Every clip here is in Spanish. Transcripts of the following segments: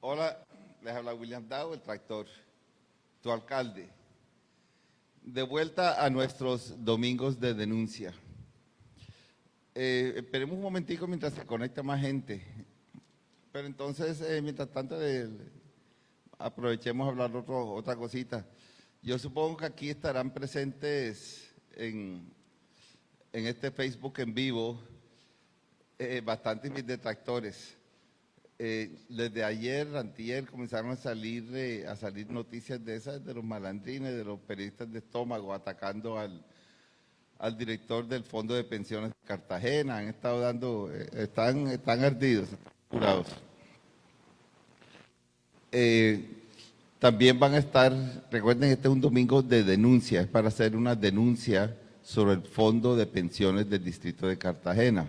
Hola, les habla William Dow, el tractor, tu alcalde. De vuelta a nuestros domingos de denuncia. Esperemos un momentico mientras se conecta más gente. Pero entonces, mientras tanto, aprovechemos a hablar otra cosita. Yo supongo que aquí estarán presentes en este Facebook en vivo bastantes mis detractores. Desde ayer, antier, comenzaron a salir noticias de esas, de los malandrines, de los periodistas de estómago, atacando al director del Fondo de Pensiones de Cartagena. Han estado están ardidos, están curados. También van a estar, recuerden, este es un domingo de denuncia, es para hacer una denuncia sobre el Fondo de Pensiones del Distrito de Cartagena.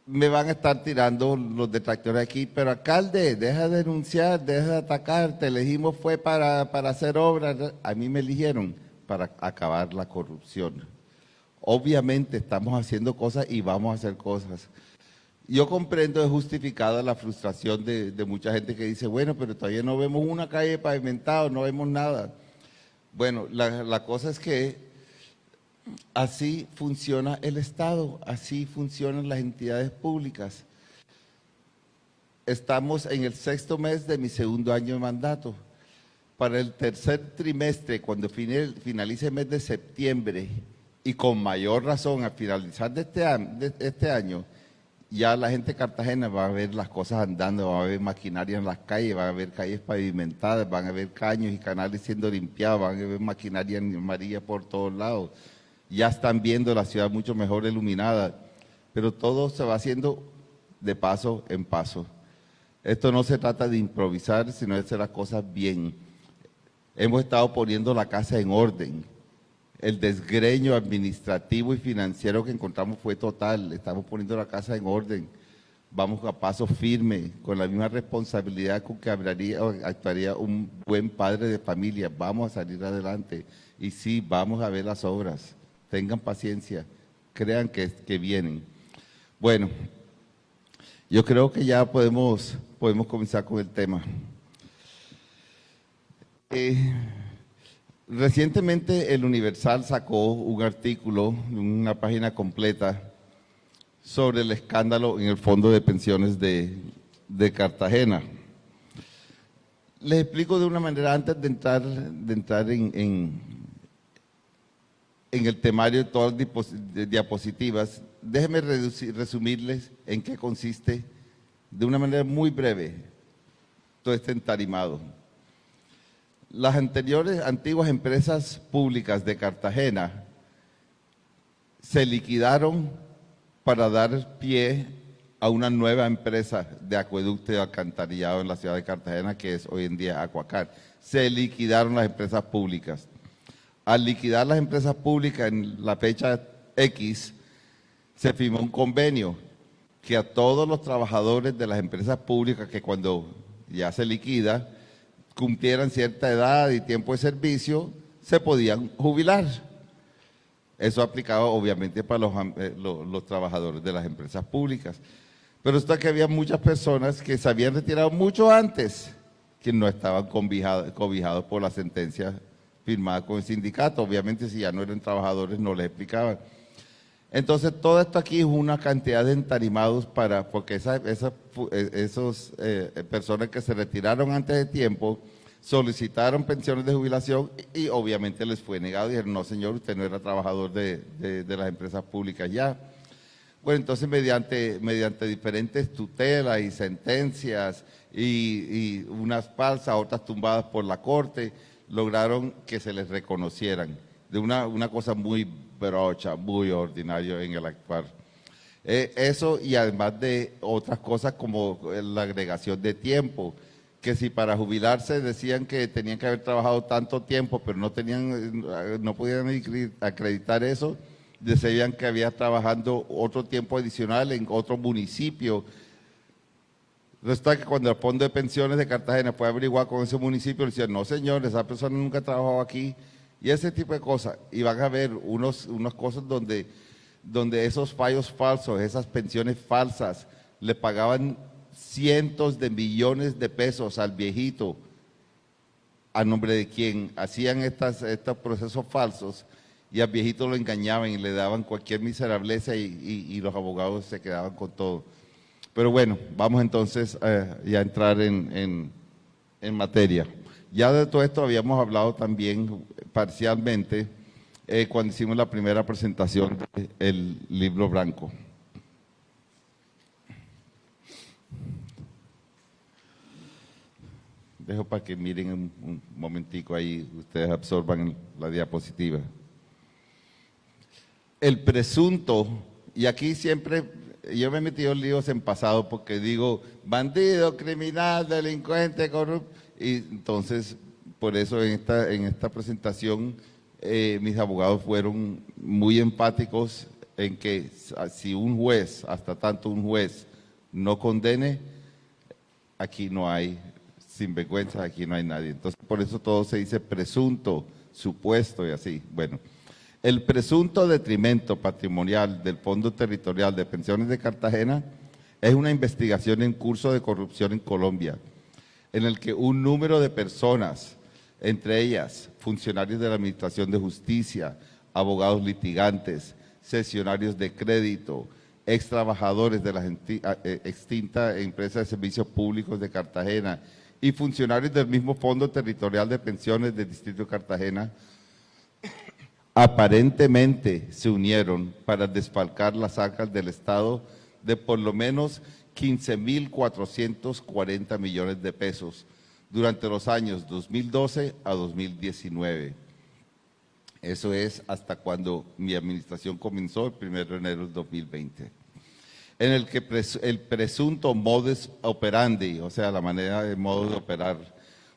Me van a estar tirando los detractores aquí, pero alcalde, deja de denunciar, deja de atacar, te elegimos fue para hacer obras, a mí me eligieron para acabar la corrupción. Obviamente estamos haciendo cosas y vamos a hacer cosas. Yo comprendo, es justificada la frustración de mucha gente que dice, bueno, pero todavía no vemos una calle pavimentada, no vemos nada. Bueno, la cosa es que así funciona el Estado, así funcionan las entidades públicas. Estamos en el 6º mes de mi 2º año de mandato. Para el 3er trimestre, cuando finalice el mes de septiembre, y con mayor razón al finalizar de este año, ya la gente de Cartagena va a ver las cosas andando, va a ver maquinaria en las calles, va a ver calles pavimentadas, van a ver caños y canales siendo limpiados, van a ver maquinaria amarilla por todos lados. Ya están viendo la ciudad mucho mejor iluminada, pero todo se va haciendo de paso en paso. Esto no se trata de improvisar, sino de hacer las cosas bien. Hemos estado poniendo la casa en orden. El desgreño administrativo y financiero que encontramos fue total. Estamos poniendo la casa en orden. Vamos a paso firme, con la misma responsabilidad con que actuaría un buen padre de familia. Vamos a salir adelante. Y sí, vamos a ver las obras. Tengan paciencia, crean que vienen. Bueno, yo creo que ya podemos comenzar con el tema. Recientemente el Universal sacó un artículo, una página completa, sobre el escándalo en el Fondo de Pensiones de Cartagena. Les explico de una manera antes de entrar en el temario de todas las diapositivas. Déjenme resumirles en qué consiste, de una manera muy breve, todo este entarimado. Las antiguas empresas públicas de Cartagena se liquidaron para dar pie a una nueva empresa de acueducto y alcantarillado en la ciudad de Cartagena, que es hoy en día Aquacar. Se liquidaron las empresas públicas. Al liquidar las empresas públicas en la fecha X, se firmó un convenio que a todos los trabajadores de las empresas públicas que cuando ya se liquida, cumplieran cierta edad y tiempo de servicio, se podían jubilar. Eso aplicaba obviamente para los trabajadores de las empresas públicas. Pero esto que había muchas personas que se habían retirado mucho antes, que no estaban cobijados por la sentencia firmada con el sindicato. Obviamente, si ya no eran trabajadores, no les explicaban. Entonces, todo esto aquí es una cantidad de entarimados porque esas personas que se retiraron antes de tiempo solicitaron pensiones de jubilación y obviamente les fue negado. Dijeron, no señor, usted no era trabajador de las empresas públicas ya. Bueno, entonces mediante diferentes tutelas y sentencias y unas falsas, otras tumbadas por la corte, lograron que se les reconocieran de una cosa muy brocha, muy ordinario en el actuar. Eso y además de otras cosas como la agregación de tiempo, que si para jubilarse decían que tenían que haber trabajado tanto tiempo, pero no podían acreditar eso, decían que había trabajando otro tiempo adicional en otro municipio. Resulta que cuando el Fondo de Pensiones de Cartagena fue a averiguar con ese municipio, le decían, no señor, esa persona nunca ha trabajado aquí, y ese tipo de cosas. Y van a ver unas cosas donde esos fallos falsos, esas pensiones falsas, le pagaban cientos de millones de pesos al viejito, a nombre de quien hacían estos procesos falsos, y al viejito lo engañaban y le daban cualquier miserableza y los abogados se quedaban con todo. Pero bueno, vamos entonces ya a entrar en materia. Ya de todo esto habíamos hablado también parcialmente cuando hicimos la primera presentación del libro blanco. Dejo para que miren un momentico ahí, ustedes absorban la diapositiva. El presunto, y aquí siempre, yo me he metido en líos en pasado porque digo, bandido, criminal, delincuente, corrupto, y entonces, por eso en esta presentación, mis abogados fueron muy empáticos en que si un juez, hasta tanto un juez, no condene, aquí no hay sinvergüenza, aquí no hay nadie. Entonces, por eso todo se dice presunto, supuesto y así. Bueno, el presunto detrimento patrimonial del Fondo Territorial de Pensiones de Cartagena es una investigación en curso de corrupción en Colombia, en el que un número de personas, entre ellas funcionarios de la Administración de Justicia, abogados litigantes, cesionarios de crédito, ex trabajadores de la extinta empresa de servicios públicos de Cartagena y funcionarios del mismo Fondo Territorial de Pensiones del Distrito de Cartagena, aparentemente se unieron para desfalcar las arcas del Estado de por lo menos 15.440 millones de pesos durante los años 2012 a 2019. Eso es hasta cuando mi administración comenzó, el 1 de enero del 2020. En el que el presunto modus operandi, o sea, la manera de modo de operar,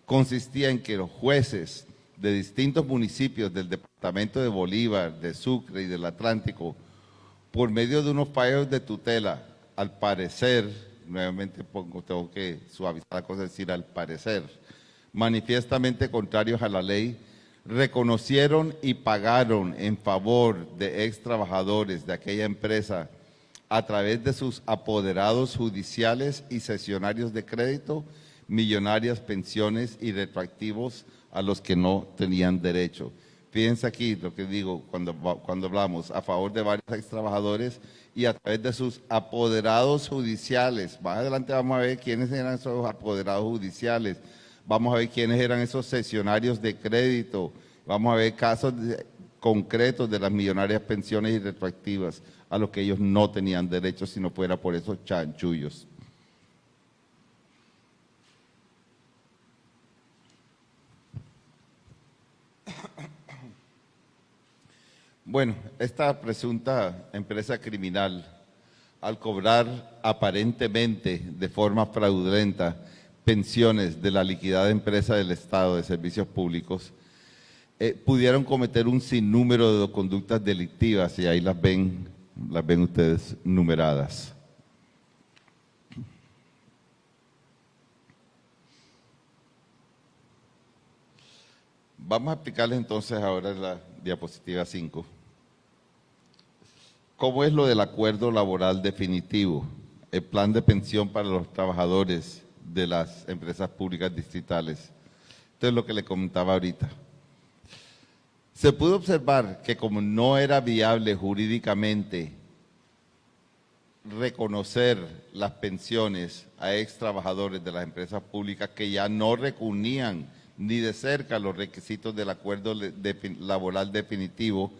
consistía en que los jueces de distintos municipios del departamento de Bolívar, de Sucre y del Atlántico, por medio de unos fallos de tutela, al parecer, nuevamente tengo que suavizar la cosa, decir al parecer, manifiestamente contrarios a la ley, reconocieron y pagaron en favor de ex trabajadores de aquella empresa a través de sus apoderados judiciales y cesionarios de crédito, millonarias pensiones y retroactivos a los que no tenían derecho. Fíjense aquí lo que digo cuando hablamos a favor de varios ex trabajadores y a través de sus apoderados judiciales. Más adelante vamos a ver quiénes eran esos apoderados judiciales, vamos a ver quiénes eran esos cesionarios de crédito, vamos a ver casos concretos de las millonarias pensiones y retroactivas a los que ellos no tenían derecho si no fuera por esos chanchullos. Bueno, esta presunta empresa criminal, al cobrar aparentemente de forma fraudulenta pensiones de la liquidada empresa del Estado de Servicios Públicos, pudieron cometer un sinnúmero de conductas delictivas y ahí las ven ustedes numeradas. Vamos a explicarles entonces ahora la diapositiva 5. ¿Cómo es lo del acuerdo laboral definitivo? El plan de pensión para los trabajadores de las empresas públicas distritales. Esto es lo que le comentaba ahorita. Se pudo observar que como no era viable jurídicamente reconocer las pensiones a ex trabajadores de las empresas públicas que ya no reunían ni de cerca los requisitos del acuerdo laboral definitivo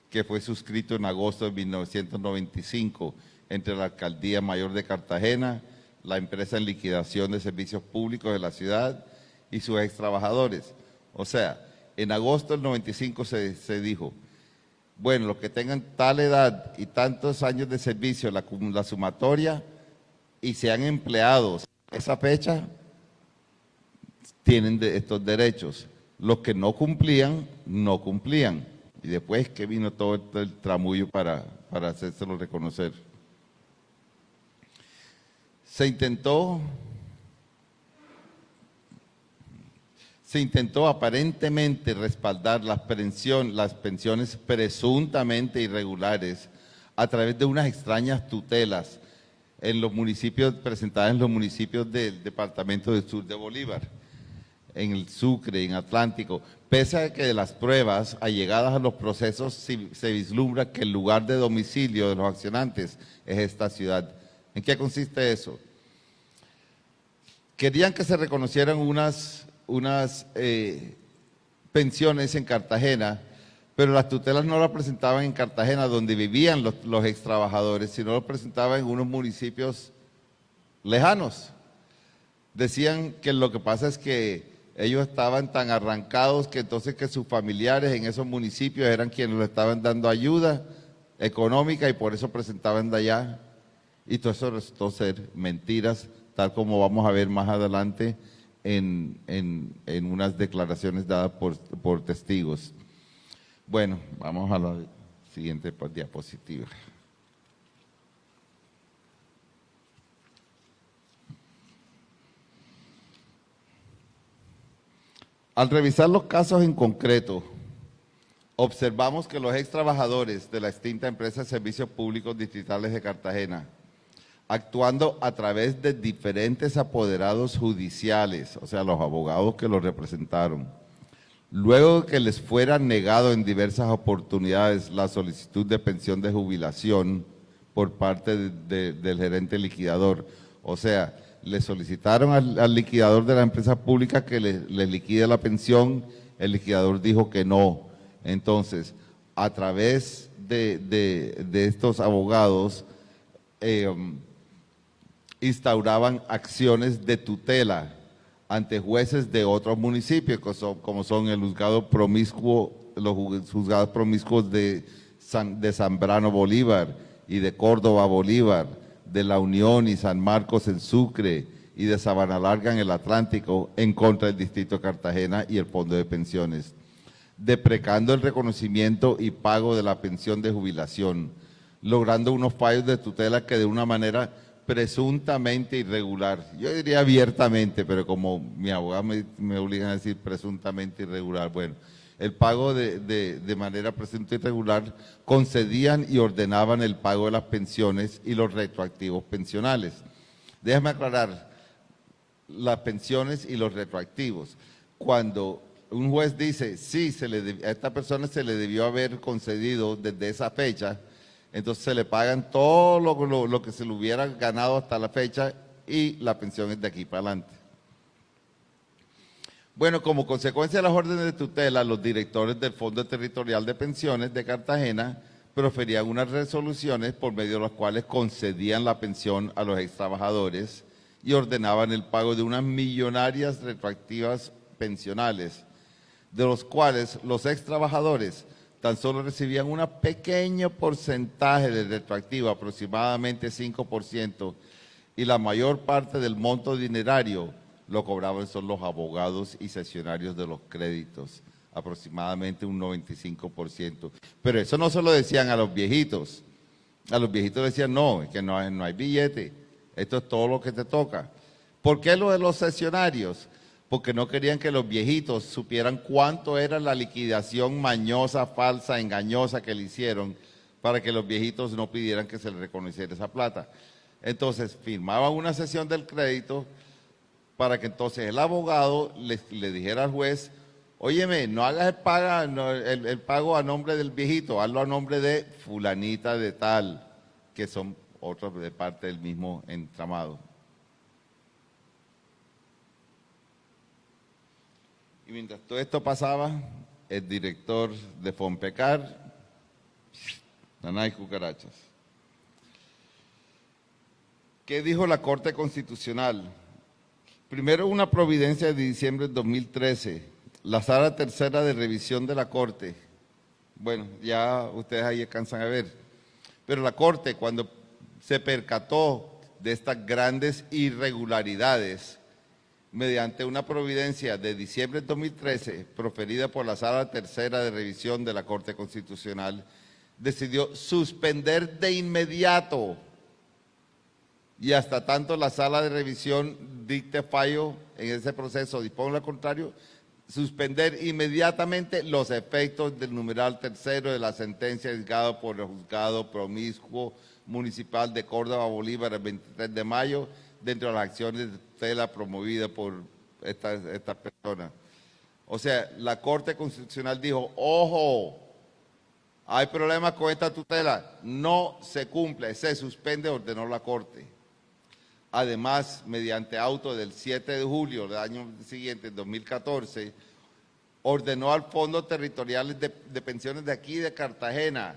que fue suscrito en agosto de 1995 entre la Alcaldía Mayor de Cartagena, la empresa en liquidación de servicios públicos de la ciudad y sus ex trabajadores. O sea, en agosto del 95 se dijo, bueno, los que tengan tal edad y tantos años de servicio, la sumatoria, y sean empleados a esa fecha, tienen estos derechos. Los que no cumplían, no cumplían. Y después que vino todo el tramullo para hacérselo reconocer. Se intentó aparentemente respaldar las pensiones presuntamente irregulares a través de unas extrañas tutelas en los municipios, presentadas en los municipios del departamento del sur de Bolívar, en el Sucre, en Atlántico, pese a que de las pruebas allegadas a los procesos se vislumbra que el lugar de domicilio de los accionantes es esta ciudad. ¿En qué consiste eso? Querían que se reconocieran unas pensiones en Cartagena, pero las tutelas no las presentaban en Cartagena, donde vivían los ex trabajadores, sino las presentaban en unos municipios lejanos. Decían que lo que pasa es que ellos estaban tan arrancados que entonces que sus familiares en esos municipios eran quienes les estaban dando ayuda económica y por eso presentaban de allá. Y todo eso resultó ser mentiras, tal como vamos a ver más adelante en unas declaraciones dadas por testigos. Bueno, vamos a la siguiente diapositiva. Al revisar los casos en concreto, observamos que los ex trabajadores de la extinta empresa de Servicios Públicos Distritales de Cartagena, actuando a través de diferentes apoderados judiciales, o sea, los abogados que los representaron, luego de que les fuera negado en diversas oportunidades la solicitud de pensión de jubilación por parte del gerente liquidador, o sea, le solicitaron al liquidador de la empresa pública que le liquide la pensión, el liquidador dijo que no. Entonces, a través de estos abogados, instauraban acciones de tutela ante jueces de otros municipios, como son el juzgado promiscuo, los juzgados promiscuos de Zambrano Bolívar y de Córdoba Bolívar, de La Unión y San Marcos en Sucre y de Sabana Larga en el Atlántico, en contra del Distrito de Cartagena y el Fondo de Pensiones, deprecando el reconocimiento y pago de la pensión de jubilación, logrando unos fallos de tutela que de una manera presuntamente irregular, yo diría abiertamente, pero como mi abogado me obligan a decir presuntamente irregular, bueno, el pago de manera presunta irregular, concedían y ordenaban el pago de las pensiones y los retroactivos pensionales. Déjame aclarar, las pensiones y los retroactivos. Cuando un juez dice, sí, a esta persona se le debió haber concedido desde esa fecha, entonces se le pagan todo lo que se le hubiera ganado hasta la fecha y la pensión es de aquí para adelante. Bueno, como consecuencia de las órdenes de tutela, los directores del Fondo Territorial de Pensiones de Cartagena proferían unas resoluciones por medio de las cuales concedían la pensión a los extrabajadores y ordenaban el pago de unas millonarias retroactivas pensionales, de los cuales los extrabajadores tan solo recibían un pequeño porcentaje de retroactivo, aproximadamente 5%, y la mayor parte del monto dinerario lo cobraban son los abogados y cesionarios de los créditos, aproximadamente un 95%. Pero eso no se lo decían a los viejitos decían, no, es que no hay billete, esto es todo lo que te toca. ¿Por qué lo de los cesionarios? Porque no querían que los viejitos supieran cuánto era la liquidación mañosa, falsa, engañosa que le hicieron para que los viejitos no pidieran que se les reconociera esa plata. Entonces firmaban una cesión del crédito para que entonces el abogado le dijera al juez, óyeme, no hagas el pago a nombre del viejito, hazlo a nombre de fulanita de tal, que son otros de parte del mismo entramado. Y mientras todo esto pasaba, el director de Fonpecar, nanay cucarachas. ¿Qué dijo la Corte Constitucional? Primero, una providencia de diciembre de 2013, la Sala Tercera de Revisión de la Corte. Bueno, ya ustedes ahí alcanzan a ver. Pero la Corte, cuando se percató de estas grandes irregularidades, mediante una providencia de diciembre de 2013, proferida por la Sala Tercera de Revisión de la Corte Constitucional, decidió suspender de inmediato y hasta tanto la Sala de Revisión dicte fallo en ese proceso, disponga lo contrario, suspender inmediatamente los efectos del numeral tercero de la sentencia dictada por el juzgado promiscuo Municipal de Córdoba, Bolívar, el 23 de mayo, dentro de las acciones de tutela promovidas por estas personas. O sea, la Corte Constitucional dijo, ojo, hay problemas con esta tutela, no se cumple, se suspende, ordenó la Corte. Además, mediante auto del 7 de julio del año siguiente, 2014, ordenó al Fondo Territorial de Pensiones de aquí de Cartagena.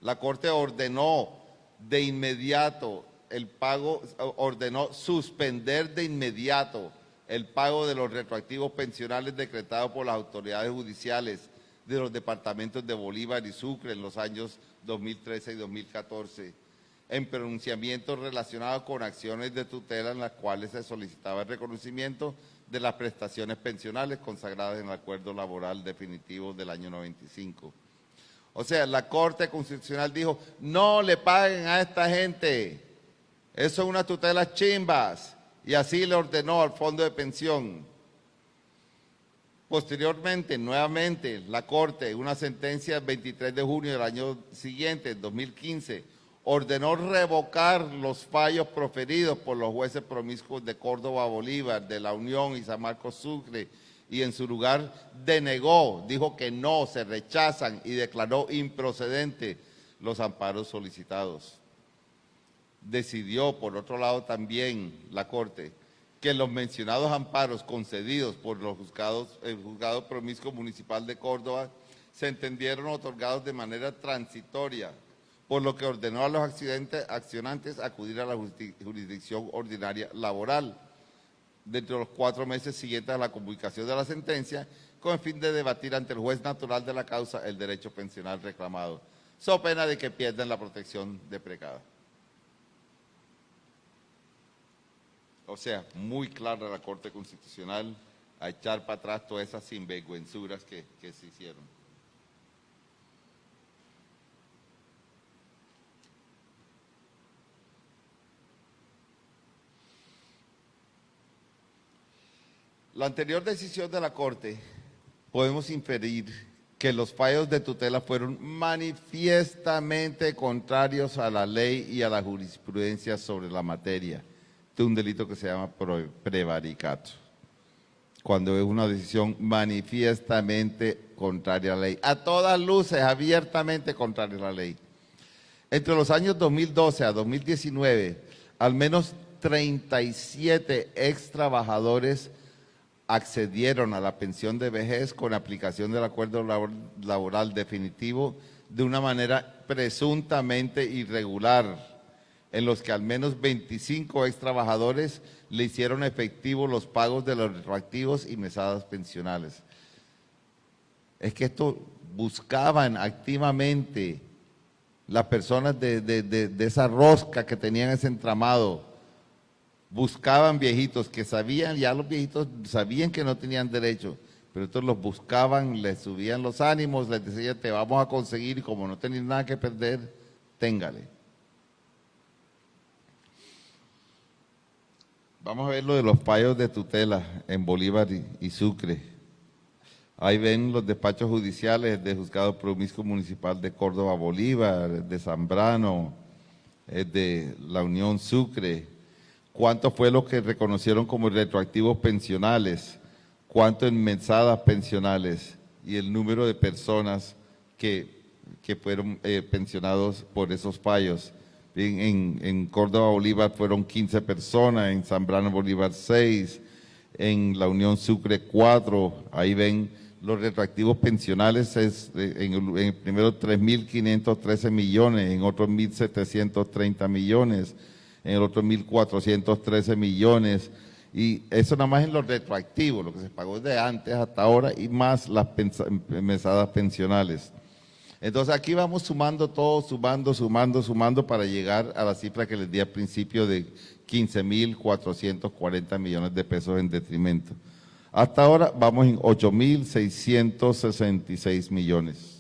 La Corte ordenó de inmediato el pago, ordenó suspender de inmediato el pago de los retroactivos pensionales decretados por las autoridades judiciales de los departamentos de Bolívar y Sucre en los años 2013 y 2014, en pronunciamientos relacionados con acciones de tutela en las cuales se solicitaba el reconocimiento de las prestaciones pensionales consagradas en el Acuerdo Laboral Definitivo del año 95. O sea, la Corte Constitucional dijo, no le paguen a esta gente, eso son unas tutelas chimbas, y así le ordenó al Fondo de Pensión. Posteriormente, nuevamente, la Corte, una sentencia del 23 de junio del año siguiente, 2015, ordenó revocar los fallos proferidos por los jueces promiscuos de Córdoba, Bolívar, de La Unión y San Marcos Sucre, y en su lugar denegó, dijo que no, se rechazan y declaró improcedente los amparos solicitados. Decidió, por otro lado también, la Corte, que los mencionados amparos concedidos por los el Juzgado Promiscuo Municipal de Córdoba se entendieron otorgados de manera transitoria, por lo que ordenó a los accionantes acudir a la jurisdicción ordinaria laboral dentro de los 4 meses siguientes a la comunicación de la sentencia, con el fin de debatir ante el juez natural de la causa el derecho pensional reclamado, so pena de que pierdan la protección deprecada. O sea, muy clara la Corte Constitucional a echar para atrás todas esas sinvergüenzuras que se hicieron. La anterior decisión de la Corte, podemos inferir que los fallos de tutela fueron manifiestamente contrarios a la ley y a la jurisprudencia sobre la materia de un delito que se llama prevaricato, cuando es una decisión manifiestamente contraria a la ley, a todas luces, abiertamente contraria a la ley. Entre los años 2012 a 2019, al menos 37 ex trabajadores accedieron a la pensión de vejez con aplicación del acuerdo laboral definitivo de una manera presuntamente irregular, en los que al menos 25 ex trabajadores le hicieron efectivos los pagos de los retroactivos y mesadas pensionales. Es que esto buscaban activamente las personas de esa rosca que tenían ese entramado, buscaban viejitos que sabían, ya los viejitos sabían que no tenían derecho, pero estos los buscaban, les subían los ánimos, les decían, te vamos a conseguir, y como no tenéis nada que perder, téngale. Vamos a ver lo de los fallos de tutela en Bolívar y Sucre. Ahí ven los despachos judiciales del Juzgado Promiscuo Municipal de Córdoba, Bolívar, de Zambrano, de La Unión Sucre. ¿Cuánto fue lo que reconocieron como retroactivos pensionales? ¿Cuánto en mesadas pensionales? Y el número de personas que fueron pensionados por esos fallos. En Córdoba, Bolívar fueron 15 personas, en Zambrano, Bolívar 6, en La Unión Sucre 4, ahí ven los retroactivos pensionales, en el primero 3.513 millones, en otros 1.730 millones, en el otro 1.413 millones, y eso nada más en los retroactivos, lo que se pagó de antes hasta ahora, y más las mesadas pensionales. Entonces aquí vamos sumando todo, sumando para llegar a la cifra que les di al principio de 15.440 millones de pesos en detrimento. Hasta ahora vamos en 8.666 millones.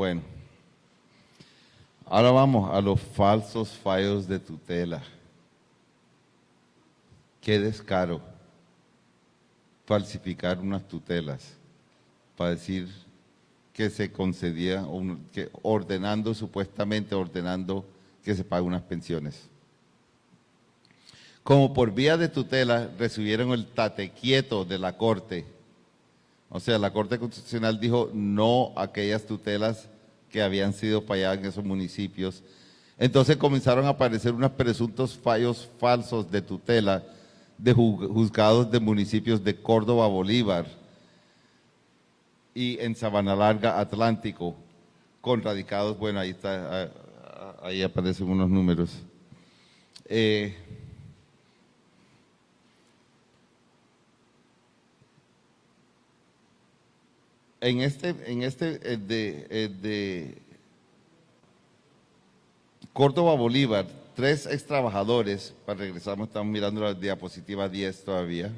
Bueno, ahora vamos a los falsos fallos de tutela. Qué descaro falsificar unas tutelas para decir que se concedía, supuestamente ordenando que se paguen unas pensiones. Como por vía de tutela recibieron el tate quieto de la Corte. O sea, la Corte Constitucional dijo no a aquellas tutelas que habían sido falladas en esos municipios. Entonces comenzaron a aparecer unos presuntos fallos falsos de tutela de juzgados de municipios de Córdoba, Bolívar y en Sabana Larga, Atlántico, con radicados, bueno, ahí está, ahí aparecen unos números. De Córdoba, Bolívar, 3 extrabajadores, para regresar, estamos mirando la diapositiva 10 todavía.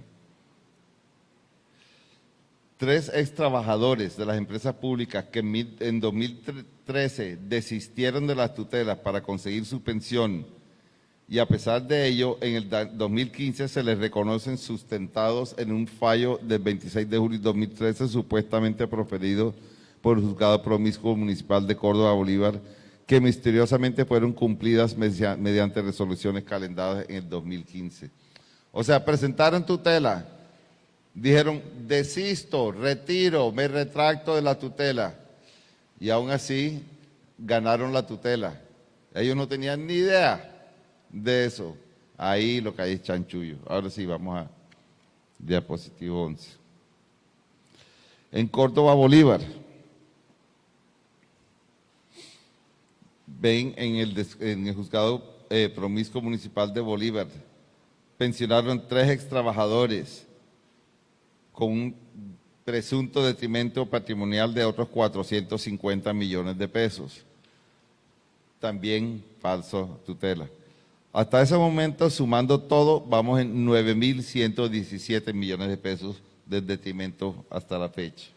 3 extrabajadores de las empresas públicas que en 2013 desistieron de las tutelas para conseguir su pensión y a pesar de ello, en el 2015 se les reconocen sustentados en un fallo del 26 de julio de 2013 supuestamente proferido por el Juzgado Promiscuo Municipal de Córdoba, Bolívar, que misteriosamente fueron cumplidas mediante resoluciones calendadas en el 2015. O sea, presentaron tutela, dijeron, desisto, retiro, me retracto de la tutela, y aún así ganaron la tutela. Ellos no tenían ni idea de eso. Ahí lo que hay es chanchullo. Ahora sí, vamos a diapositivo 11. En Córdoba, Bolívar, ven en el Juzgado Promiscuo Municipal de Bolívar, pensionaron 3 extrabajadores con un presunto detrimento patrimonial de otros 450 millones de pesos. También falso tutela. Hasta ese momento, sumando todo, vamos en 9.117 millones de pesos de detrimento hasta la fecha.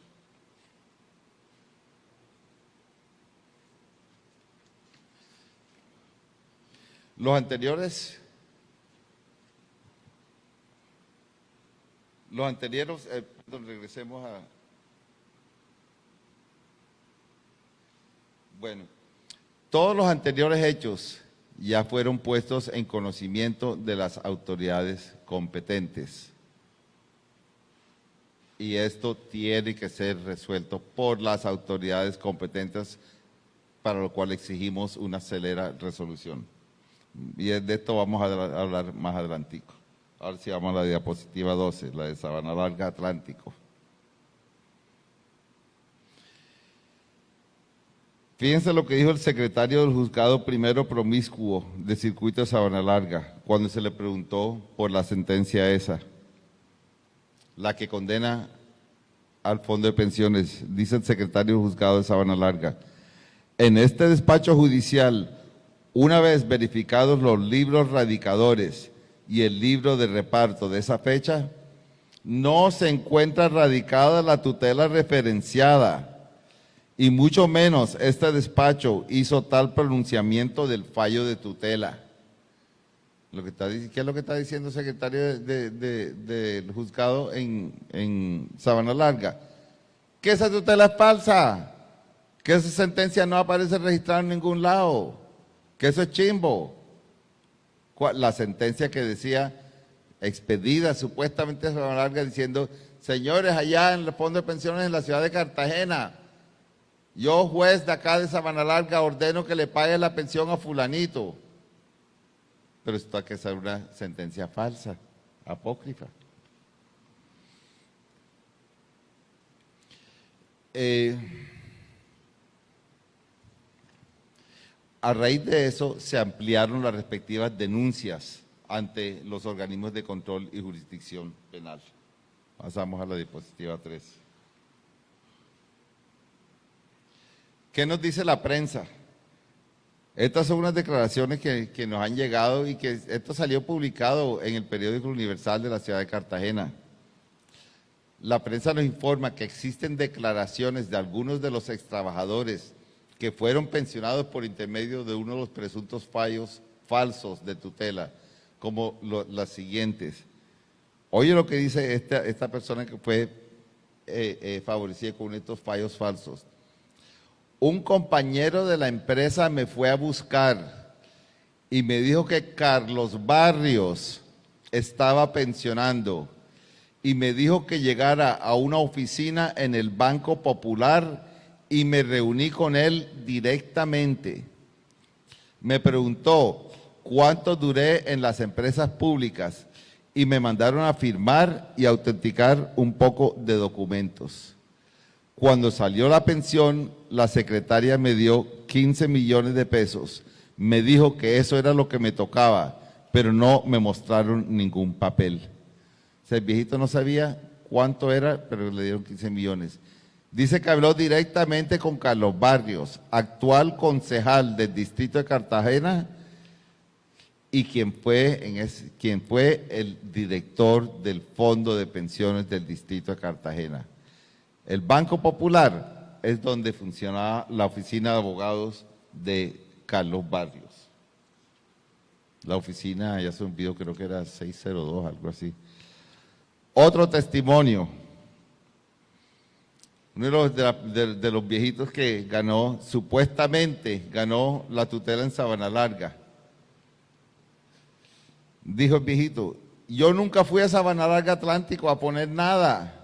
Los anteriores, regresemos a... Bueno, todos los anteriores hechos ya fueron puestos en conocimiento de las autoridades competentes. Y esto tiene que ser resuelto por las autoridades competentes, para lo cual exigimos una acelera resolución. Y de esto vamos a hablar más adelantico. Ahora sí vamos a la diapositiva 12, la de Sabana Larga, Atlántico. Fíjense lo que dijo el secretario del Juzgado Primero Promiscuo del Circuito de Sabana Larga, cuando se le preguntó por la sentencia esa, la que condena al Fondo de Pensiones. Dice el secretario del Juzgado de Sabana Larga: en este despacho judicial, una vez verificados los libros radicadores y el libro de reparto de esa fecha, no se encuentra radicada la tutela referenciada, y mucho menos este despacho hizo tal pronunciamiento del fallo de tutela. ¿Qué es lo que está diciendo el secretario del juzgado en Sabana Larga? Que esa tutela es falsa, que esa sentencia no aparece registrada en ningún lado, que eso es chimbo. La sentencia que decía, expedida supuestamente a Sabana Larga, diciendo, señores, allá en el Fondo de Pensiones en la ciudad de Cartagena, yo, juez de acá de Sabana Larga, ordeno que le pague la pensión a fulanito. Pero esto hay que ser una sentencia falsa, apócrifa. A raíz de eso se ampliaron las respectivas denuncias ante los organismos de control y jurisdicción penal. Pasamos a la diapositiva 3. ¿Qué nos dice la prensa? Estas son unas declaraciones que nos han llegado y que esto salió publicado en el periódico Universal de la ciudad de Cartagena. La prensa nos informa que existen declaraciones de algunos de los extrabajadores que fueron pensionados por intermedio de uno de los presuntos fallos falsos de tutela, como las siguientes. Oye lo que dice esta persona que fue favorecida con estos fallos falsos. Un compañero de la empresa me fue a buscar y me dijo que Carlos Barrios estaba pensionando y me dijo que llegara a una oficina en el Banco Popular y me reuní con él directamente. Me preguntó cuánto duré en las empresas públicas y me mandaron a firmar y autenticar un poco de documentos. Cuando salió la pensión, la secretaria me dio 15 millones de pesos. Me dijo que eso era lo que me tocaba, pero no me mostraron ningún papel. O sea, el viejito no sabía cuánto era, pero le dieron 15 millones. Dice que habló directamente con Carlos Barrios, actual concejal del distrito de Cartagena y quien fue el director del Fondo de Pensiones del distrito de Cartagena. El Banco Popular es donde funcionaba la oficina de abogados de Carlos Barrios. La oficina, ya se me olvidó, creo que era 602, algo así. Otro testimonio. Uno de los viejitos que ganó, supuestamente ganó la tutela en Sabana Larga. Dijo el viejito, yo nunca fui a Sabana Larga Atlántico a poner nada.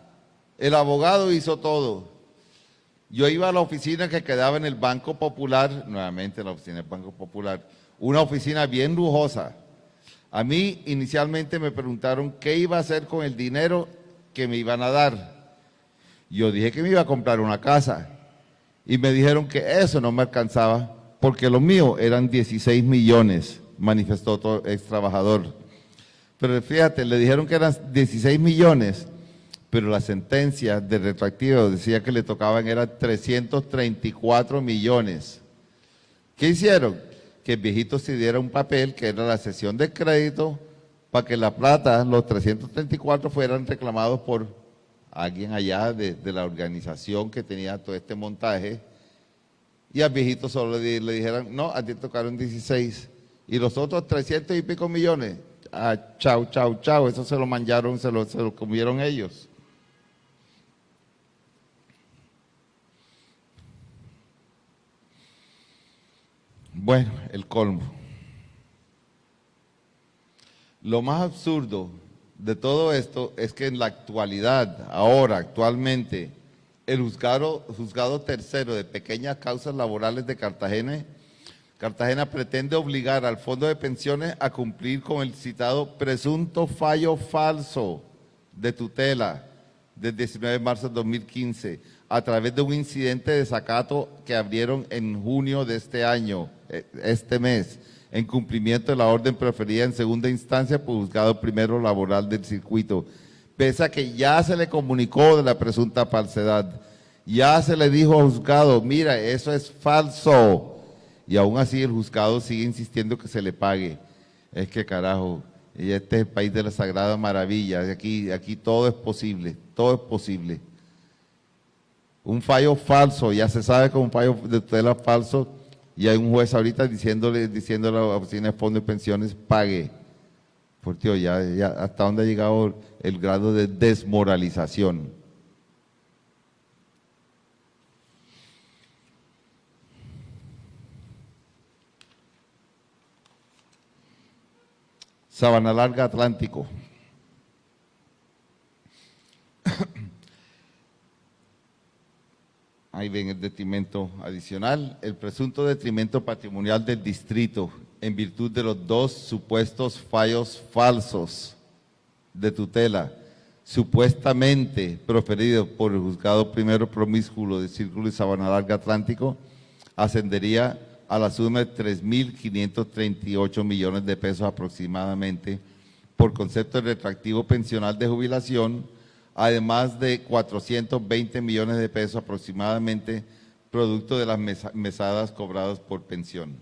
El abogado hizo todo. Yo iba a la oficina que quedaba en el Banco Popular, nuevamente la oficina del Banco Popular, una oficina bien lujosa. A mí inicialmente me preguntaron qué iba a hacer con el dinero que me iban a dar. Yo dije que me iba a comprar una casa y me dijeron que eso no me alcanzaba porque lo mío eran 16 millones, manifestó otro ex trabajador. Pero fíjate, le dijeron que eran 16 millones, pero la sentencia de retroactivo decía que le tocaban eran 334 millones. ¿Qué hicieron? Que el viejito se diera un papel que era la cesión de crédito para que la plata, los 334 fueran reclamados por alguien allá de la organización que tenía todo este montaje, y al viejito solo le dijeran, no, a ti tocaron 16, y los otros 300 y pico millones, chao, chao, chao, eso se lo mancharon, se lo comieron ellos. Bueno, el colmo. Lo más absurdo de todo esto es que en la actualidad, actualmente, el juzgado tercero de pequeñas causas laborales de Cartagena pretende obligar al Fondo de Pensiones a cumplir con el citado presunto fallo falso de tutela del 19 de marzo de 2015 a través de un incidente de desacato que abrieron en junio de este año, este mes, en cumplimiento de la orden preferida en segunda instancia por juzgado primero laboral del circuito, pese a que ya se le comunicó de la presunta falsedad, ya se le dijo al juzgado, mira, eso es falso, y aún así el juzgado sigue insistiendo que se le pague. Es que carajo, este es el país de la Sagrada Maravilla, aquí todo es posible, todo es posible. Un fallo falso, ya se sabe que un fallo de tutela falso, y hay un juez ahorita diciéndole a la oficina de Fondo de Pensiones, pague. Por Dios, ya hasta dónde ha llegado el grado de desmoralización. Sabana Larga Atlántico. Ahí ven el detrimento adicional, el presunto detrimento patrimonial del distrito en virtud de los dos supuestos fallos falsos de tutela, supuestamente proferidos por el juzgado primero promísculo de Círculo y Sabana Larga Atlántico, ascendería a la suma de 3.538 millones de pesos aproximadamente por concepto de retroactivo pensional de jubilación, además de 420 millones de pesos aproximadamente producto de las mesadas cobradas por pensión.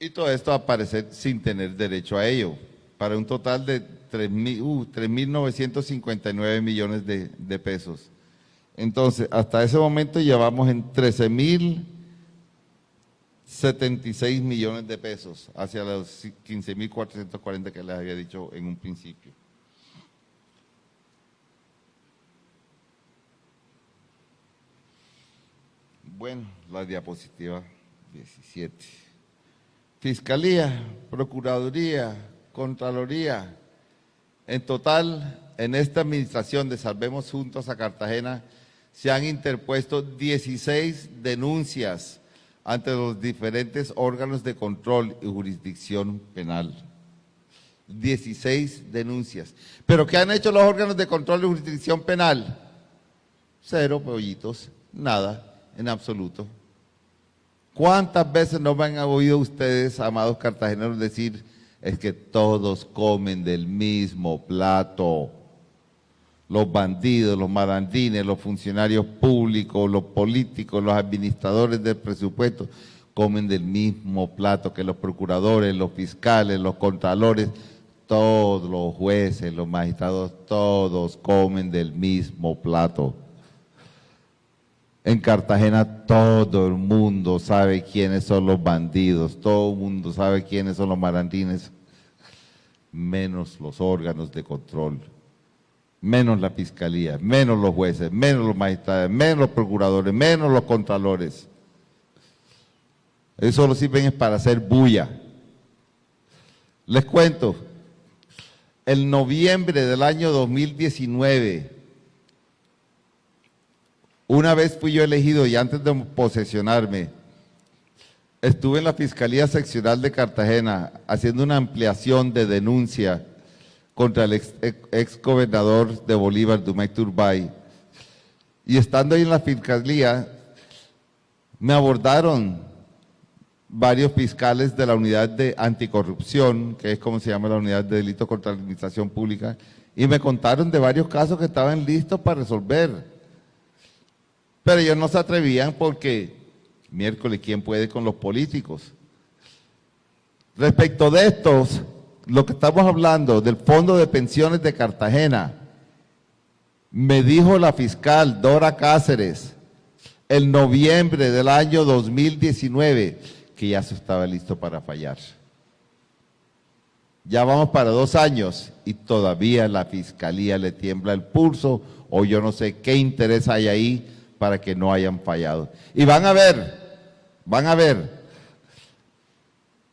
Y todo esto va a aparecer sin tener derecho a ello, para un total de 3.959 millones de pesos. Entonces, hasta ese momento llevamos en 13.076 millones de pesos hacia los 15.440 que les había dicho en un principio. Bueno, la diapositiva 17. Fiscalía, Procuraduría, Contraloría. En total, en esta administración de Salvemos Juntos a Cartagena, se han interpuesto 16 denuncias ante los diferentes órganos de control y jurisdicción penal. 16 denuncias. ¿Pero qué han hecho los órganos de control y jurisdicción penal? Cero pollitos, nada, en absoluto. ¿Cuántas veces no me han oído ustedes, amados cartageneros, decir, es que todos comen del mismo plato? Los bandidos, los malandrines, los funcionarios públicos, los políticos, los administradores del presupuesto, comen del mismo plato que los procuradores, los fiscales, los contralores, todos los jueces, los magistrados, todos comen del mismo plato. En Cartagena todo el mundo sabe quiénes son los bandidos, todo el mundo sabe quiénes son los malandrines, menos los órganos de control, menos la fiscalía, menos los jueces, menos los magistrados, menos los procuradores, menos los contralores. Ellos solo sirven es para hacer bulla. Les cuento, en noviembre del año 2019, una vez fui yo elegido y antes de posesionarme, estuve en la Fiscalía Seccional de Cartagena haciendo una ampliación de denuncia contra el ex gobernador de Bolívar, Dumay Turbay. Y estando ahí en la Fiscalía, me abordaron varios fiscales de la unidad de anticorrupción, que es como se llama la unidad de delito contra la administración pública, y me contaron de varios casos que estaban listos para resolver. Pero ellos no se atrevían porque, miércoles, ¿quién puede con los políticos? Respecto de estos, lo que estamos hablando del Fondo de Pensiones de Cartagena, me dijo la fiscal Dora Cáceres, en noviembre del año 2019, que ya se estaba listo para fallar. Ya vamos para 2 años y todavía la Fiscalía le tiembla el pulso, o yo no sé qué interés hay ahí para que no hayan fallado. Y van a ver,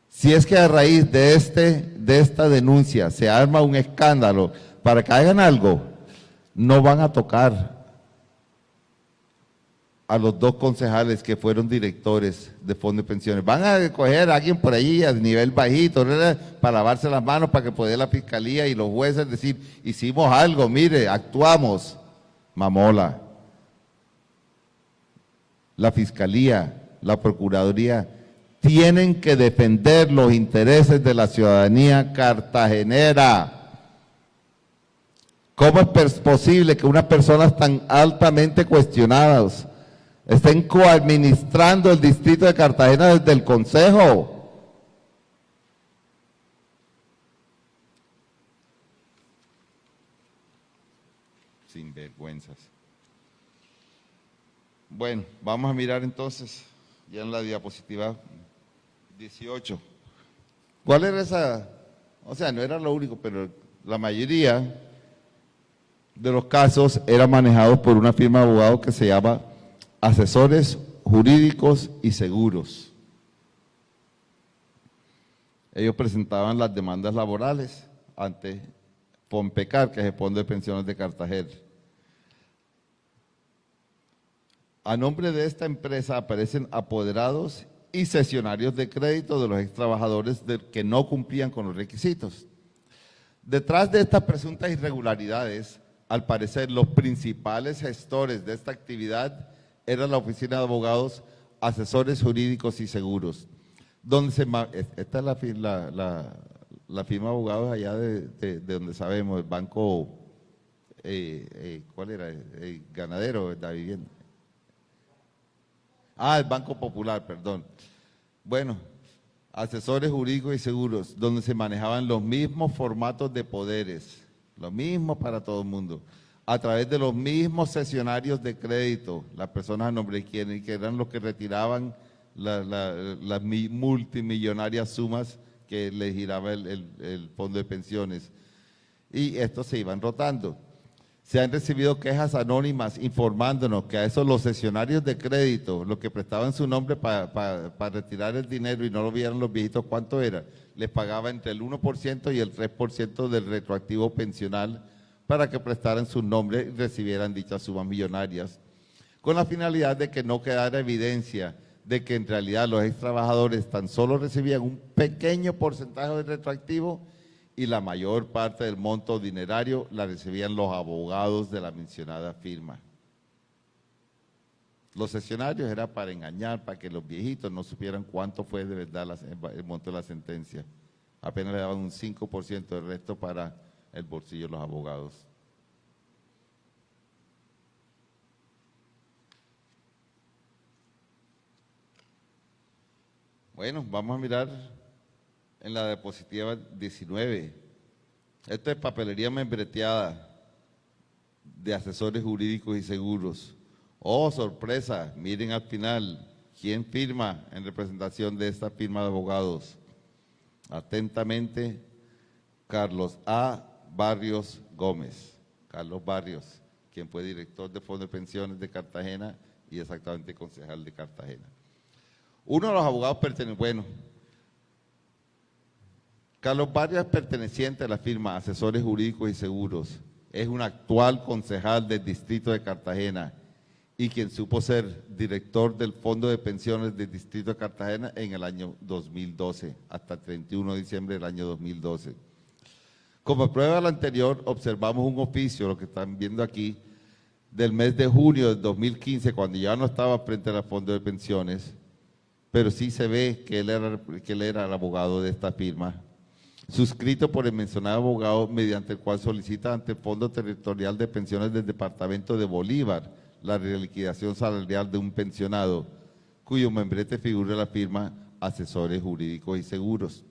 si es que a raíz de esta denuncia se arma un escándalo para que hagan algo, no van a tocar a los 2 concejales que fueron directores de Fondo de Pensiones. Van a coger a alguien por ahí a nivel bajito para lavarse las manos, para que pueda la Fiscalía y los jueces decir, hicimos algo, mire, actuamos. Mamola. La Fiscalía, la Procuraduría, tienen que defender los intereses de la ciudadanía cartagenera. ¿Cómo es posible que unas personas tan altamente cuestionadas estén coadministrando el distrito de Cartagena desde el Consejo? Sinvergüenzas. Bueno, vamos a mirar entonces, ya en la diapositiva 18. ¿Cuál era esa? O sea, no era lo único, pero la mayoría de los casos eran manejados por una firma de abogados que se llama Asesores Jurídicos y Seguros. Ellos presentaban las demandas laborales ante FONPECAR, que es el Fondo de Pensiones de Cartagena. A nombre de esta empresa aparecen apoderados y cesionarios de crédito de los ex trabajadores que no cumplían con los requisitos. Detrás de estas presuntas irregularidades, al parecer los principales gestores de esta actividad eran la Oficina de Abogados, Asesores Jurídicos y Seguros, donde esta es la firma de abogados allá de donde sabemos, el banco, ¿cuál era? El ganadero de la vivienda. El Banco Popular, perdón. Bueno, Asesores Jurídicos y Seguros, donde se manejaban los mismos formatos de poderes, los mismos para todo el mundo. a través de los mismos cesionarios de crédito, las personas a nombre de quienes que eran los que retiraban las multimillonarias sumas que les giraba el fondo de pensiones. Y estos se iban rotando. Se han recibido quejas anónimas informándonos que a esos los cesionarios de crédito, los que prestaban su nombre para retirar el dinero y no lo vieran los viejitos cuánto era, les pagaba entre el 1% y el 3% del retroactivo pensional para que prestaran su nombre y recibieran dichas sumas millonarias, con la finalidad de que no quedara evidencia de que en realidad los ex trabajadores tan solo recibían un pequeño porcentaje de retroactivo y la mayor parte del monto dinerario la recibían los abogados de la mencionada firma. Los cesionarios era para engañar, para que los viejitos no supieran cuánto fue de verdad el monto de la sentencia. Apenas le daban un 5% del resto para el bolsillo de los abogados. Bueno, vamos a mirar en la diapositiva 19. Esto es papelería membreteada de asesores jurídicos y seguros. Oh, sorpresa, miren al final, ¿quién firma en representación de esta firma de abogados? Atentamente, Carlos A. Barrios Gómez. Carlos Barrios, quien fue director de Fondo de Pensiones de Cartagena y exactamente concejal de Cartagena. Uno de los abogados Carlos Barrios es perteneciente a la firma Asesores Jurídicos y Seguros. Es un actual concejal del distrito de Cartagena y quien supo ser director del Fondo de Pensiones del distrito de Cartagena en el año 2012, hasta el 31 de diciembre del año 2012. Como prueba de lo anterior, observamos un oficio, lo que están viendo aquí, del mes de junio del 2015, cuando ya no estaba frente al Fondo de Pensiones, pero sí se ve que él era el abogado de esta firma, suscrito por el mencionado abogado, mediante el cual solicita ante el Fondo Territorial de Pensiones del Departamento de Bolívar la reliquidación salarial de un pensionado, cuyo membrete figura la firma Asesores Jurídicos y Seguros.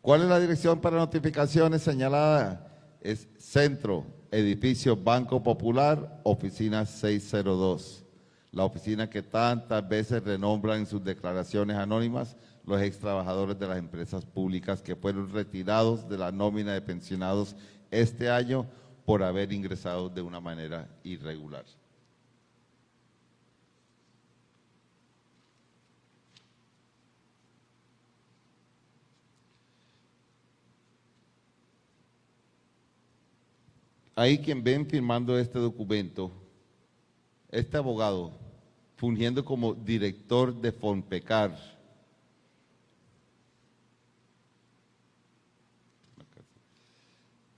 ¿Cuál es la dirección para notificaciones señalada? Es Centro, Edificio Banco Popular, Oficina 602. La oficina que tantas veces renombran en sus declaraciones anónimas los ex trabajadores de las empresas públicas que fueron retirados de la nómina de pensionados este año por haber ingresado de una manera irregular. Ahí quien ven firmando este documento, este abogado, fungiendo como director de Fonpecar,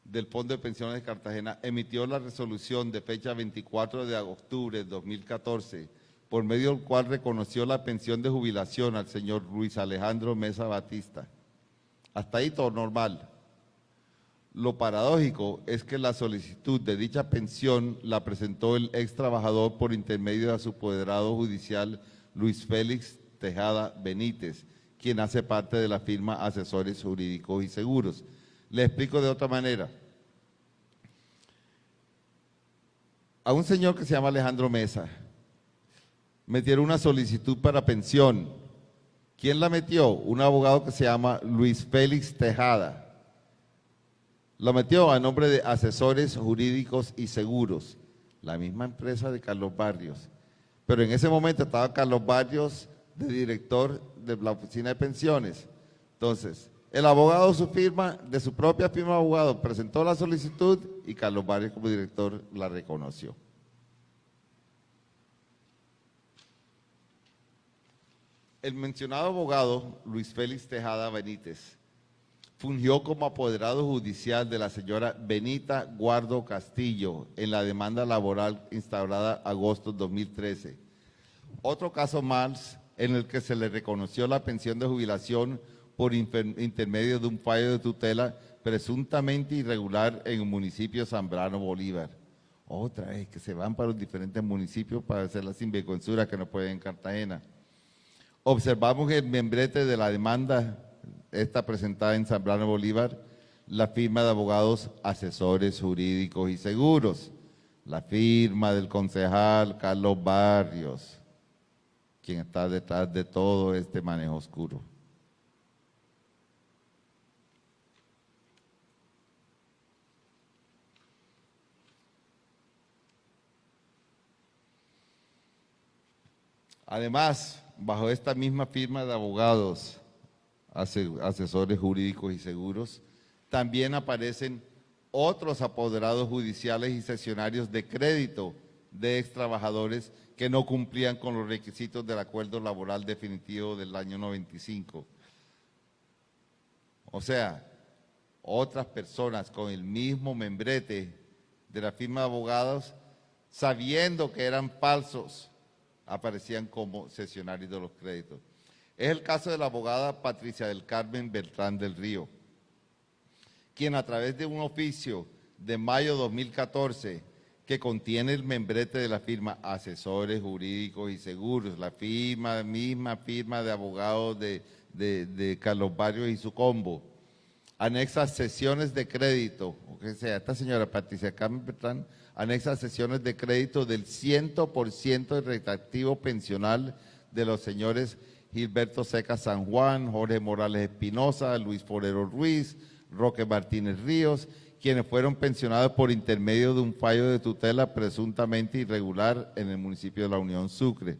del Fondo de Pensiones de Cartagena, emitió la resolución de fecha 24 de octubre de 2014, por medio del cual reconoció la pensión de jubilación al señor Luis Alejandro Mesa Batista. Hasta ahí todo normal. Lo paradójico es que la solicitud de dicha pensión la presentó el ex trabajador por intermedio de su apoderado judicial Luis Félix Tejada Benítez, quien hace parte de la firma Asesores Jurídicos y Seguros. Le explico de otra manera. A un señor que se llama Alejandro Mesa, metieron una solicitud para pensión. ¿Quién la metió? Un abogado que se llama Luis Félix Tejada. Lo metió a nombre de Asesores Jurídicos y Seguros, la misma empresa de Carlos Barrios. Pero en ese momento estaba Carlos Barrios de director de la oficina de pensiones. Entonces, el abogado de su propia firma de abogado, presentó la solicitud y Carlos Barrios como director la reconoció. El mencionado abogado, Luis Félix Tejada Benítez, fungió como apoderado judicial de la señora Benita Guardo Castillo en la demanda laboral instaurada agosto de 2013. Otro caso más en el que se le reconoció la pensión de jubilación por intermedio de un fallo de tutela presuntamente irregular en el municipio de Zambrano Bolívar. Otra vez que se van para los diferentes municipios para hacer la sinvergüenzura que no pueden en Cartagena. Observamos el membrete de la demanda, esta presentada en Zambrano Bolívar, la firma de abogados Asesores Jurídicos y Seguros. La firma del concejal Carlos Barrios, quien está detrás de todo este manejo oscuro. Además, bajo esta misma firma de abogados, asesores jurídicos y seguros, también aparecen otros apoderados judiciales y sesionarios de crédito de extrabajadores que no cumplían con los requisitos del acuerdo laboral definitivo del año 95. O sea, otras personas con el mismo membrete de la firma de abogados, sabiendo que eran falsos, aparecían como sesionarios de los créditos. Es el caso de la abogada Patricia del Carmen Beltrán del Río, quien a través de un oficio de mayo de 2014 que contiene el membrete de la firma Asesores Jurídicos y Seguros, la misma firma de abogados de Carlos Barrios y su combo, anexa sesiones de crédito, o sea, esta señora Patricia Carmen Beltrán anexa sesiones de crédito del 100% del retractivo pensional de los señores Gilberto Seca San Juan, Jorge Morales Espinosa, Luis Forero Ruiz, Roque Martínez Ríos, quienes fueron pensionados por intermedio de un fallo de tutela presuntamente irregular en el municipio de La Unión Sucre.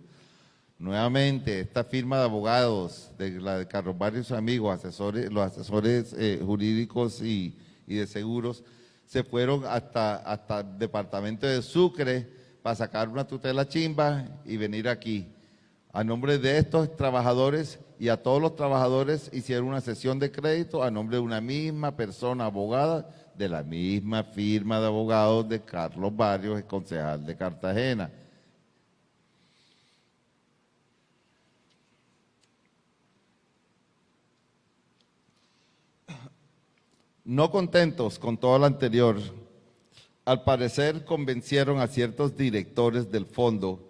Nuevamente, esta firma de abogados, la de Carlos Barrios Amigos, los asesores jurídicos y de seguros, se fueron hasta el departamento de Sucre para sacar una tutela chimba y venir aquí. A nombre de estos trabajadores y a todos los trabajadores hicieron una sesión de crédito a nombre de una misma persona abogada de la misma firma de abogados de Carlos Barrios, el concejal de Cartagena. No contentos con todo lo anterior, al parecer convencieron a ciertos directores del fondo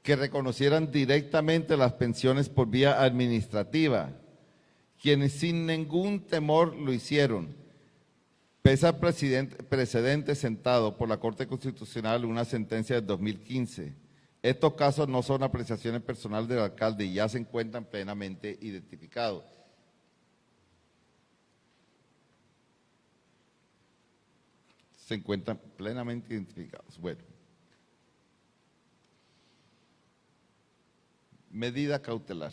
que reconocieran directamente las pensiones por vía administrativa, quienes sin ningún temor lo hicieron, pese al precedente sentado por la Corte Constitucional en una sentencia del 2015. Estos casos no son apreciaciones personales del alcalde y ya se encuentran plenamente identificados. Se encuentran plenamente identificados. Bueno. Medida cautelar.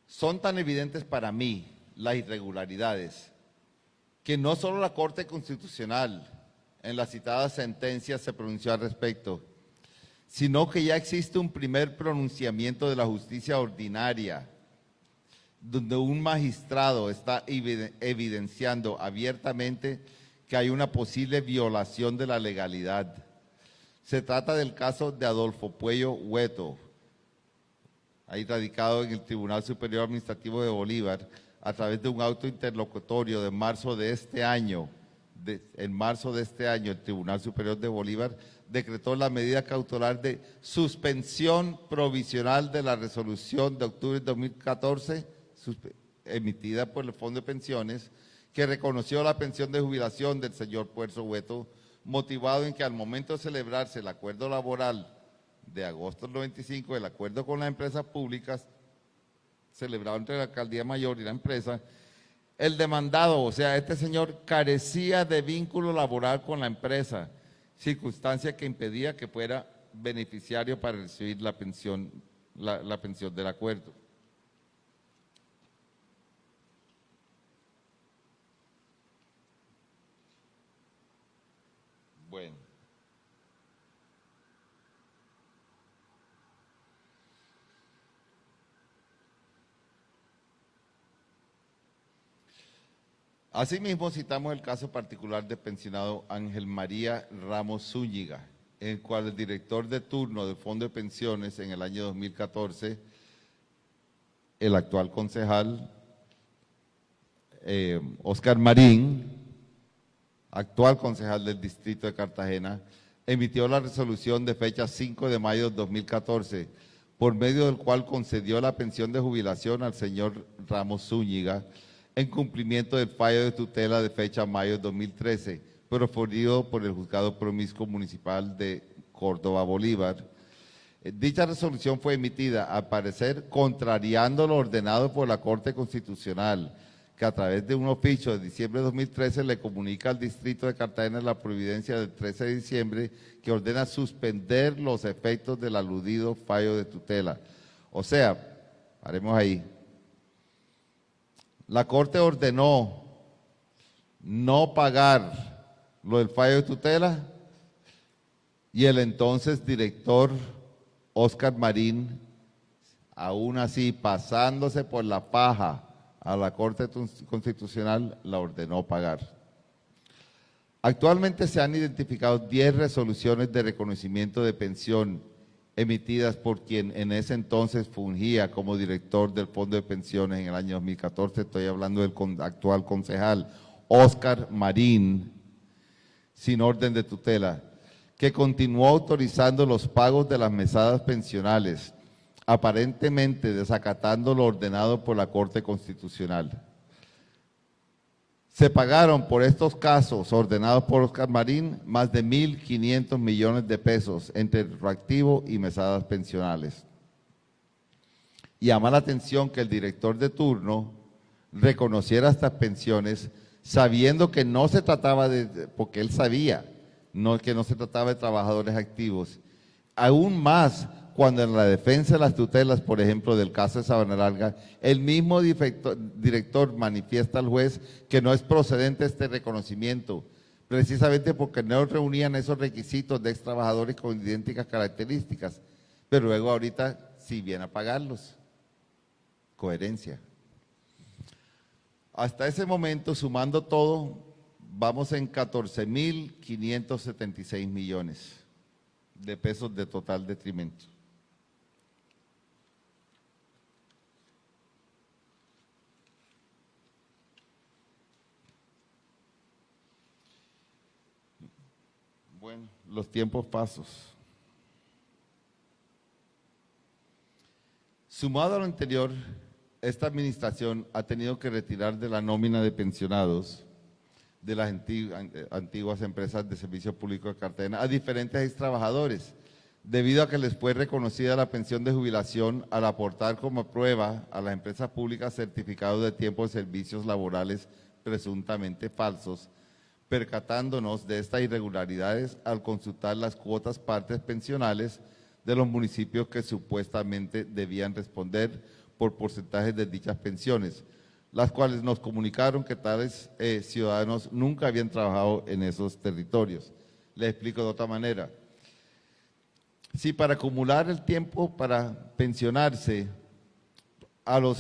Son tan evidentes para mí las irregularidades que no solo la Corte Constitucional en la citada sentencia se pronunció al respecto, sino que ya existe un primer pronunciamiento de la justicia ordinaria donde un magistrado está evidenciando abiertamente que hay una posible violación de la legalidad. Se trata del caso de Adolfo Puello Hueto, ahí radicado en el Tribunal Superior Administrativo de Bolívar, a través de un auto interlocutorio de marzo de este año. En marzo de este año, el Tribunal Superior de Bolívar decretó la medida cautelar de suspensión provisional de la resolución de octubre de 2014, emitida por el Fondo de Pensiones, que reconoció la pensión de jubilación del señor Puello Hueto, motivado en que al momento de celebrarse el acuerdo laboral de agosto del 95, el acuerdo con las empresas públicas, celebrado entre la Alcaldía Mayor y la empresa, el demandado, o sea, este señor, carecía de vínculo laboral con la empresa, circunstancia que impedía que fuera beneficiario para recibir la pensión del acuerdo. Bueno. Asimismo, citamos el caso particular del pensionado Ángel María Ramos Zúñiga, en el cual el director de turno del Fondo de Pensiones en el año 2014, el actual concejal Óscar Marín, actual concejal del distrito de Cartagena, emitió la resolución de fecha 5 de mayo de 2014, por medio del cual concedió la pensión de jubilación al señor Ramos Zúñiga, en cumplimiento del fallo de tutela de fecha mayo de 2013, proferido por el Juzgado Promiscuo Municipal de Córdoba, Bolívar. Dicha resolución fue emitida, al parecer, contrariando lo ordenado por la Corte Constitucional, que a través de un oficio de diciembre de 2013 le comunica al Distrito de Cartagena la providencia del 13 de diciembre que ordena suspender los efectos del aludido fallo de tutela. O sea, haremos ahí. La Corte ordenó no pagar lo del fallo de tutela y el entonces director Óscar Marín, aún así pasándose por la paja a la Corte Constitucional, la ordenó pagar. Actualmente se han identificado 10 resoluciones de reconocimiento de pensión emitidas por quien en ese entonces fungía como director del Fondo de Pensiones en el año 2014, estoy hablando del actual concejal Óscar Marín, sin orden de tutela, que continuó autorizando los pagos de las mesadas pensionales, aparentemente desacatando lo ordenado por la Corte Constitucional. Se pagaron por estos casos ordenados por Óscar Marín más de 1.500 millones de pesos entre retroactivo y mesadas pensionales. Y llama la atención que el director de turno reconociera estas pensiones sabiendo que no se trataba de, porque él sabía que no se trataba de trabajadores activos. Aún más cuando en la defensa de las tutelas, por ejemplo, del caso de Sabana Larga, el mismo director manifiesta al juez que no es procedente este reconocimiento, precisamente porque no reunían esos requisitos de ex trabajadores con idénticas características, pero luego ahorita sí viene a pagarlos. Coherencia. Hasta ese momento, sumando todo, vamos en 14.576 millones de pesos de total detrimento. Bueno, los tiempos pasos. Sumado a lo anterior, esta administración ha tenido que retirar de la nómina de pensionados de las antiguas empresas de servicio público de Cartagena a diferentes extrabajadores, debido a que les fue reconocida la pensión de jubilación al aportar como prueba a las empresas públicas certificados de tiempo de servicios laborales presuntamente falsos, percatándonos de estas irregularidades al consultar las cuotas partes pensionales de los municipios que supuestamente debían responder por porcentajes de dichas pensiones, las cuales nos comunicaron que tales ciudadanos nunca habían trabajado en esos territorios. Les explico de otra manera. Si para acumular el tiempo para pensionarse al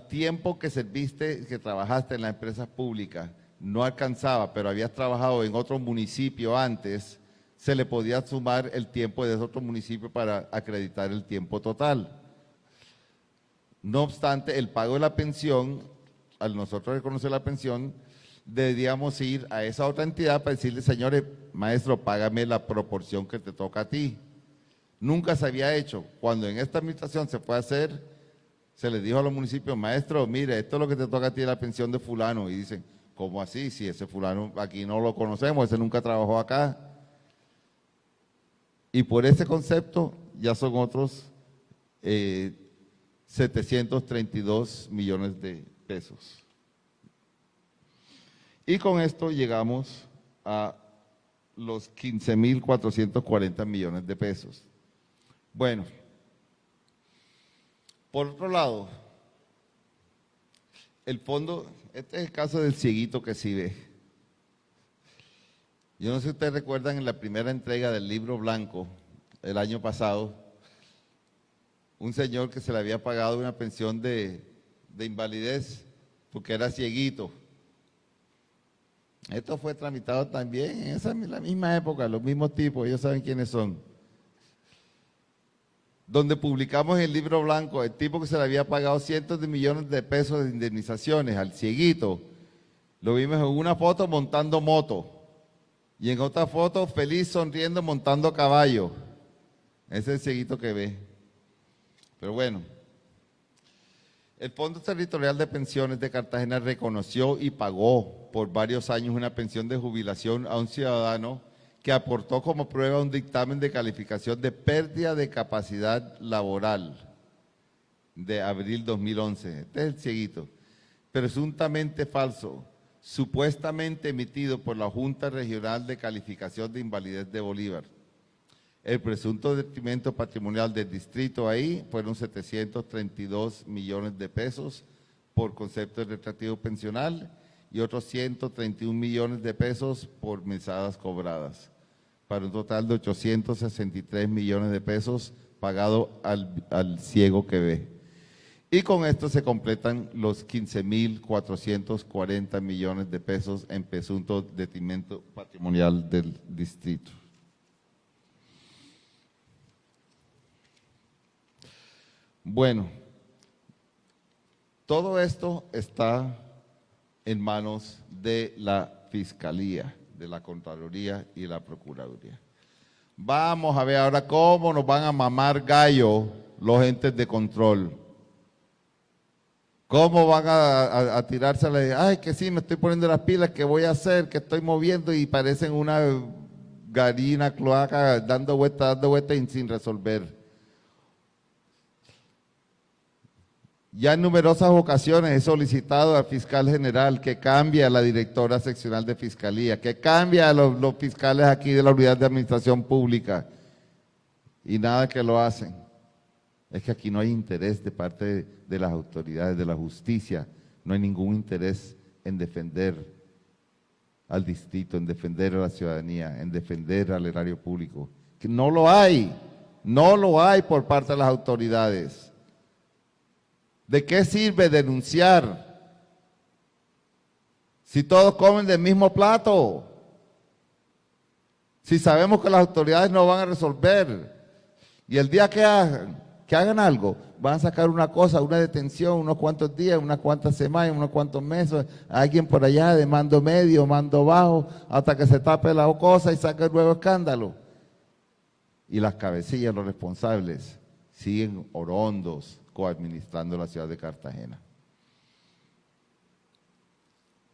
tiempo que serviste, que trabajaste en las empresas públicas, no alcanzaba, pero habías trabajado en otro municipio antes, se le podía sumar el tiempo de ese otro municipio para acreditar el tiempo total. No obstante, el pago de la pensión, al nosotros reconocer la pensión, debíamos ir a esa otra entidad para decirle, señores, maestro, págame la proporción que te toca a ti. Nunca se había hecho. Cuando en esta administración se fue a hacer, se les dijo a los municipios, maestro, mire, esto es lo que te toca a ti de la pensión de fulano. Y dicen, ¿cómo así? Si ese fulano aquí no lo conocemos, ese nunca trabajó acá. Y por ese concepto ya son otros 732 millones de pesos. Y con esto llegamos a los 15.440 millones de pesos. Bueno, por otro lado, el fondo, este es el caso del cieguito que sí ve. Yo no sé si ustedes recuerdan en la primera entrega del Libro Blanco, el año pasado, un señor que se le había pagado una pensión de invalidez porque era cieguito. Esto fue tramitado también en la misma época, los mismos tipos, ellos saben quiénes son. Donde publicamos el Libro Blanco, el tipo que se le había pagado cientos de millones de pesos de indemnizaciones al cieguito, lo vimos en una foto montando moto y en otra foto feliz sonriendo montando caballo. Ese es el cieguito que ve. Pero bueno, El Fondo Territorial de Pensiones de Cartagena reconoció y pagó por varios años una pensión de jubilación a un ciudadano que aportó como prueba un dictamen de calificación de pérdida de capacidad laboral de abril 2011. Este es el cieguito. Presuntamente falso, supuestamente emitido por la Junta Regional de Calificación de Invalidez de Bolívar. El presunto detrimento patrimonial del distrito ahí fueron 732 millones de pesos por concepto de retractivo pensional y otros 131 millones de pesos por mesadas cobradas, para un total de 863 millones de pesos pagado al ciego que ve. Y con esto se completan los 15.440 millones de pesos en presunto detrimento patrimonial del distrito. Bueno, todo esto está en manos de la Fiscalía, de la Contraloría y la Procuraduría. Vamos a ver ahora cómo nos van a mamar gallo los entes de control. ¿Cómo van a tirársela? Ay, que sí, me estoy poniendo las pilas, que voy a hacer, que estoy moviendo y parecen una gallina cloaca dando vueltas y sin resolver. Ya en numerosas ocasiones he solicitado al fiscal general que cambie a la directora seccional de Fiscalía, que cambie a los fiscales aquí de la Unidad de Administración Pública y nada que lo hacen. Es que aquí no hay interés de parte de las autoridades, de la justicia, no hay ningún interés en defender al distrito, en defender a la ciudadanía, en defender al erario público. Que no lo hay por parte de las autoridades. ¿De qué sirve denunciar si todos comen del mismo plato? Si sabemos que las autoridades no van a resolver y el día que hagan algo, van a sacar una cosa, una detención, unos cuantos días, unas cuantas semanas, unos cuantos meses, alguien por allá de mando medio, mando bajo, hasta que se tape la cosa y saque el nuevo escándalo. Y las cabecillas, los responsables, siguen orondos, coadministrando la ciudad de Cartagena.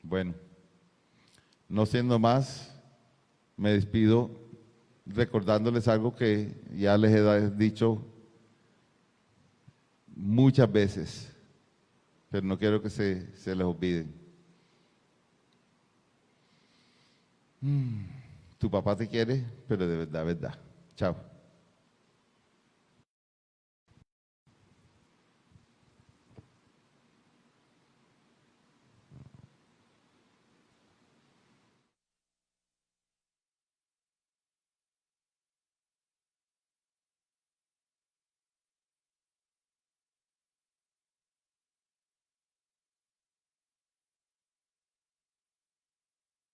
Bueno, no siendo más, me despido recordándoles algo que ya les he dicho muchas veces, pero no quiero que se les olvide. Tu papá te quiere, pero de verdad, verdad. Chao.